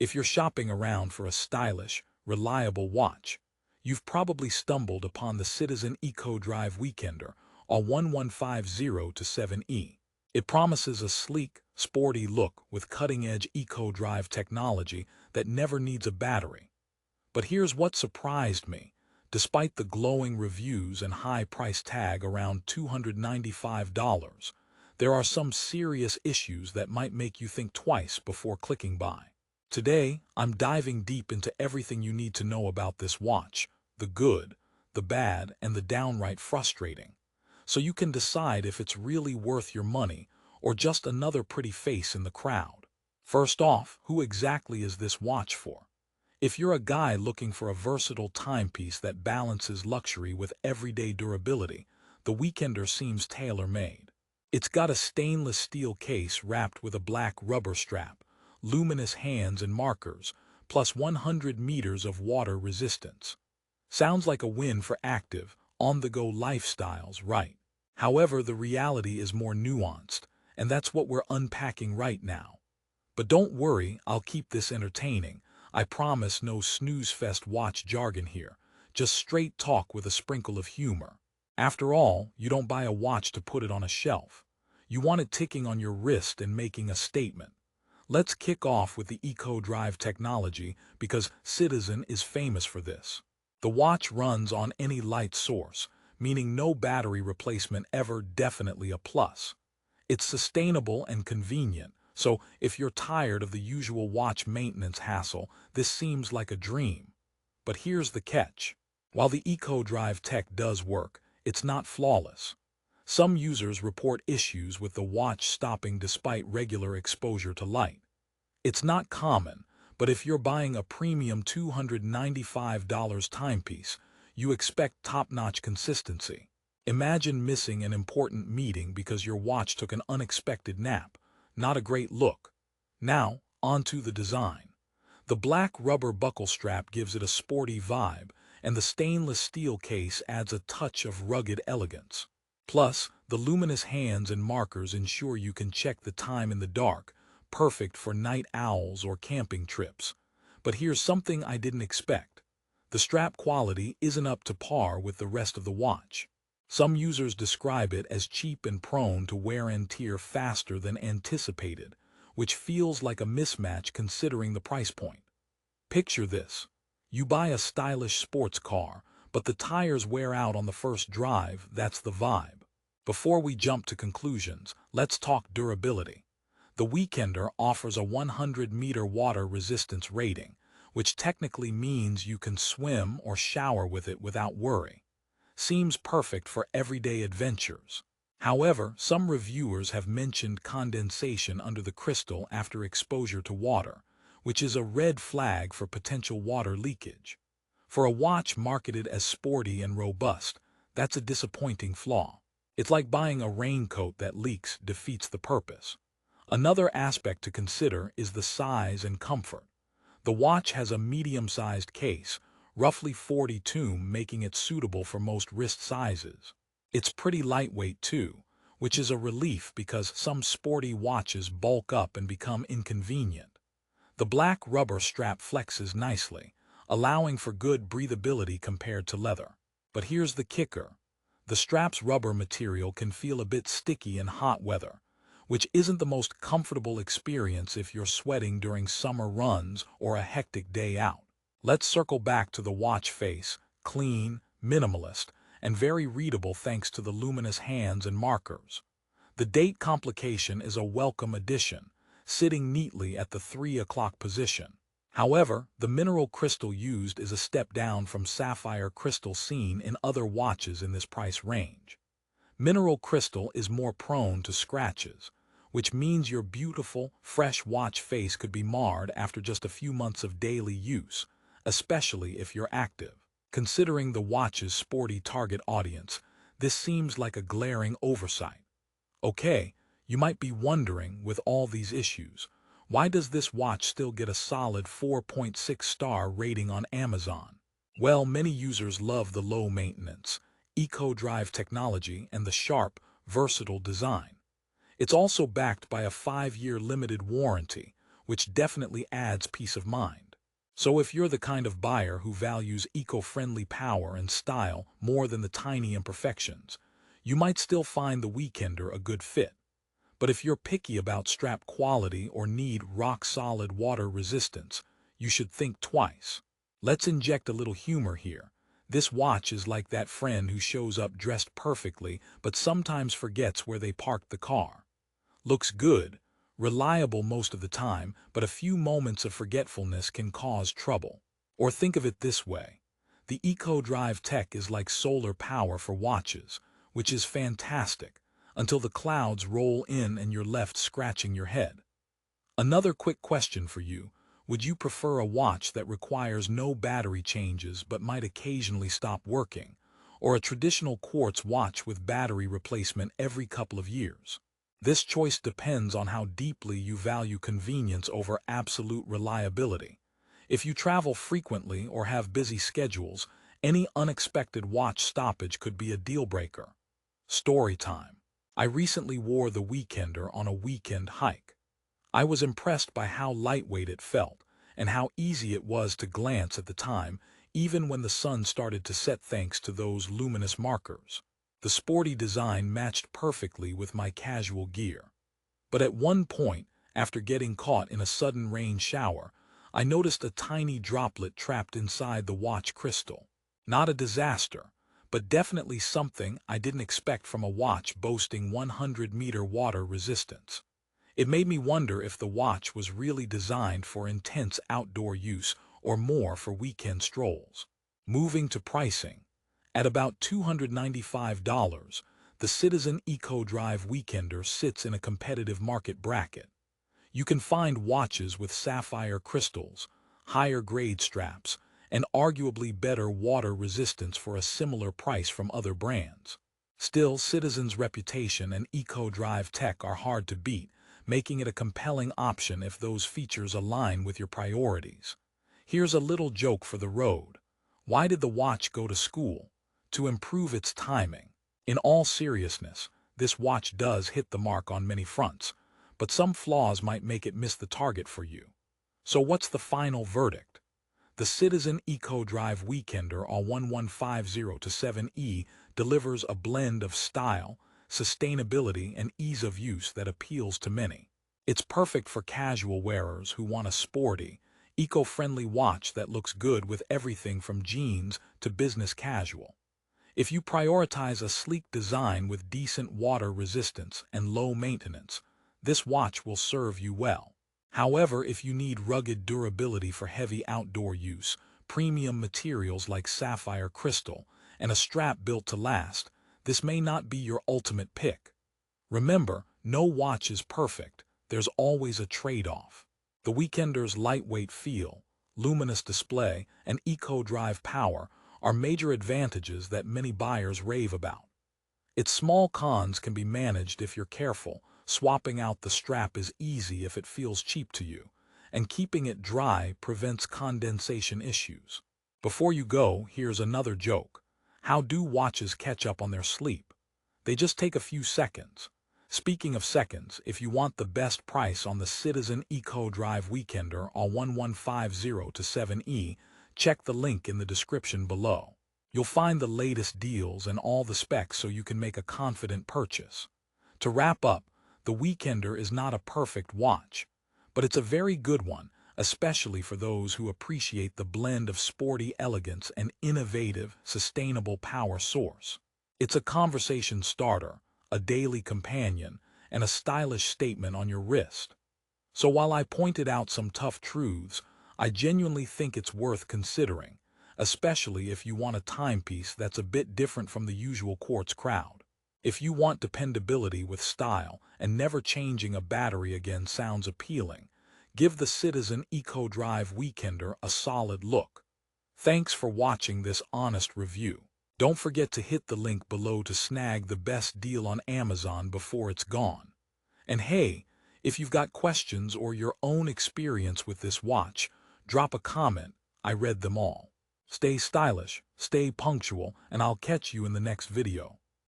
If you're shopping around for a stylish, reliable watch, you've probably stumbled upon the Citizen Eco-Drive Weekender AW1150-07E. It promises a sleek, sporty look with cutting-edge Eco-Drive technology that never needs a battery. But here's what surprised me. Despite the glowing reviews and high price tag around $295, there are some serious issues that might make you think twice before clicking buy. Today, I'm diving deep into everything you need to know about this watch, the good, the bad, and the downright frustrating, so you can decide if it's really worth your money or just another pretty face in the crowd. First off, who exactly is this watch for? If you're a guy looking for a versatile timepiece that balances luxury with everyday durability, the Weekender seems tailor-made. It's got a stainless steel case wrapped with a black rubber strap, luminous hands and markers, plus 100 meters of water resistance. Sounds like a win for active, on-the-go lifestyles, right? However, the reality is more nuanced, and that's what we're unpacking right now. But don't worry, I'll keep this entertaining. I promise no snooze-fest watch jargon here, just straight talk with a sprinkle of humor. After all, you don't buy a watch to put it on a shelf. You want it ticking on your wrist and making a statement. Let's kick off with the Eco-Drive technology because Citizen is famous for this. The watch runs on any light source, meaning no battery replacement ever, definitely a plus. It's sustainable and convenient, so if you're tired of the usual watch maintenance hassle, this seems like a dream. But here's the catch. While the Eco-Drive tech does work, it's not flawless. Some users report issues with the watch stopping despite regular exposure to light. It's not common, but if you're buying a premium $295 timepiece, you expect top-notch consistency. Imagine missing an important meeting because your watch took an unexpected nap. Not a great look. Now, onto the design. The black rubber buckle strap gives it a sporty vibe, and the stainless steel case adds a touch of rugged elegance. Plus, the luminous hands and markers ensure you can check the time in the dark, perfect for night owls or camping trips. But here's something I didn't expect. The strap quality isn't up to par with the rest of the watch. Some users describe it as cheap and prone to wear and tear faster than anticipated, which feels like a mismatch considering the price point. Picture this. You buy a stylish sports car, but the tires wear out on the first drive. That's the vibe. Before we jump to conclusions, let's talk durability. The Weekender offers a 100-meter water resistance rating, which technically means you can swim or shower with it without worry. Seems perfect for everyday adventures. However, some reviewers have mentioned condensation under the crystal after exposure to water, which is a red flag for potential water leakage. For a watch marketed as sporty and robust, that's a disappointing flaw. It's like buying a raincoat that leaks defeats the purpose. Another aspect to consider is the size and comfort. The watch has a medium-sized case, roughly 42, making it suitable for most wrist sizes. It's pretty lightweight too, which is a relief because some sporty watches bulk up and become inconvenient. The black rubber strap flexes nicely, allowing for good breathability compared to leather. But here's the kicker. The strap's rubber material can feel a bit sticky in hot weather, which isn't the most comfortable experience if you're sweating during summer runs or a hectic day out. Let's circle back to the watch face, clean, minimalist, and very readable thanks to the luminous hands and markers. The date complication is a welcome addition, sitting neatly at the 3 o'clock position. However, the mineral crystal used is a step down from sapphire crystal seen in other watches in this price range. Mineral crystal is more prone to scratches, which means your beautiful, fresh watch face could be marred after just a few months of daily use, especially if you're active. Considering the watch's sporty target audience, this seems like a glaring oversight. Okay, you might be wondering, with all these issues, why does this watch still get a solid 4.6-star rating on Amazon? Well, many users love the low-maintenance, Eco-Drive technology and the sharp, versatile design. It's also backed by a 5-year limited warranty, which definitely adds peace of mind. So if you're the kind of buyer who values eco-friendly power and style more than the tiny imperfections, you might still find the Weekender a good fit. But if you're picky about strap quality or need rock-solid water resistance, you should think twice. Let's inject a little humor here. This watch is like that friend who shows up dressed perfectly but sometimes forgets where they parked the car. Looks good, reliable most of the time, but a few moments of forgetfulness can cause trouble. Or think of it this way. The Eco-Drive tech is like solar power for watches, which is fantastic, until the clouds roll in and you're left scratching your head. Another quick question for you. Would you prefer a watch that requires no battery changes but might occasionally stop working, or a traditional quartz watch with battery replacement every couple of years? This choice depends on how deeply you value convenience over absolute reliability. If you travel frequently or have busy schedules, any unexpected watch stoppage could be a deal-breaker. Story time. I recently wore the Weekender on a weekend hike. I was impressed by how lightweight it felt and how easy it was to glance at the time, even when the sun started to set thanks to those luminous markers. The sporty design matched perfectly with my casual gear. But at one point, after getting caught in a sudden rain shower, I noticed a tiny droplet trapped inside the watch crystal. Not a disaster, but definitely something I didn't expect from a watch boasting 100-meter water resistance. It made me wonder if the watch was really designed for intense outdoor use or more for weekend strolls. Moving to pricing. At about $295, the Citizen Eco-Drive Weekender sits in a competitive market bracket. You can find watches with sapphire crystals, higher-grade straps, and arguably better water resistance for a similar price from other brands. Still, Citizen's reputation and Eco-Drive tech are hard to beat, making it a compelling option if those features align with your priorities. Here's a little joke for the road. Why did the watch go to school? To improve its timing. In all seriousness, this watch does hit the mark on many fronts, but some flaws might make it miss the target for you. So what's the final verdict? The Citizen Eco-Drive Weekender AW1150-07E delivers a blend of style, sustainability, and ease of use that appeals to many. It's perfect for casual wearers who want a sporty, eco-friendly watch that looks good with everything from jeans to business casual. If you prioritize a sleek design with decent water resistance and low maintenance, this watch will serve you well. However, if you need rugged durability for heavy outdoor use, premium materials like sapphire crystal, and a strap built to last, this may not be your ultimate pick. Remember, no watch is perfect. There's always a trade-off. The Weekender's lightweight feel, luminous display, and Eco-Drive power are major advantages that many buyers rave about. Its small cons can be managed if you're careful. Swapping out the strap is easy if it feels cheap to you, and keeping it dry prevents condensation issues. Before you go, here's another joke. How do watches catch up on their sleep? They just take a few seconds. Speaking of seconds, if you want the best price on the Citizen Eco-Drive Weekender AW1150-07E, check the link in the description below. You'll find the latest deals and all the specs so you can make a confident purchase. To wrap up, the Weekender is not a perfect watch, but it's a very good one, especially for those who appreciate the blend of sporty elegance and innovative, sustainable power source. It's a conversation starter, a daily companion, and a stylish statement on your wrist. So while I pointed out some tough truths, I genuinely think it's worth considering, especially if you want a timepiece that's a bit different from the usual quartz crowd. If you want dependability with style and never changing a battery again sounds appealing, give the Citizen Eco-Drive Weekender a solid look. Thanks for watching this honest review. Don't forget to hit the link below to snag the best deal on Amazon before it's gone. And hey, if you've got questions or your own experience with this watch, drop a comment. I read them all. Stay stylish, stay punctual, and I'll catch you in the next video.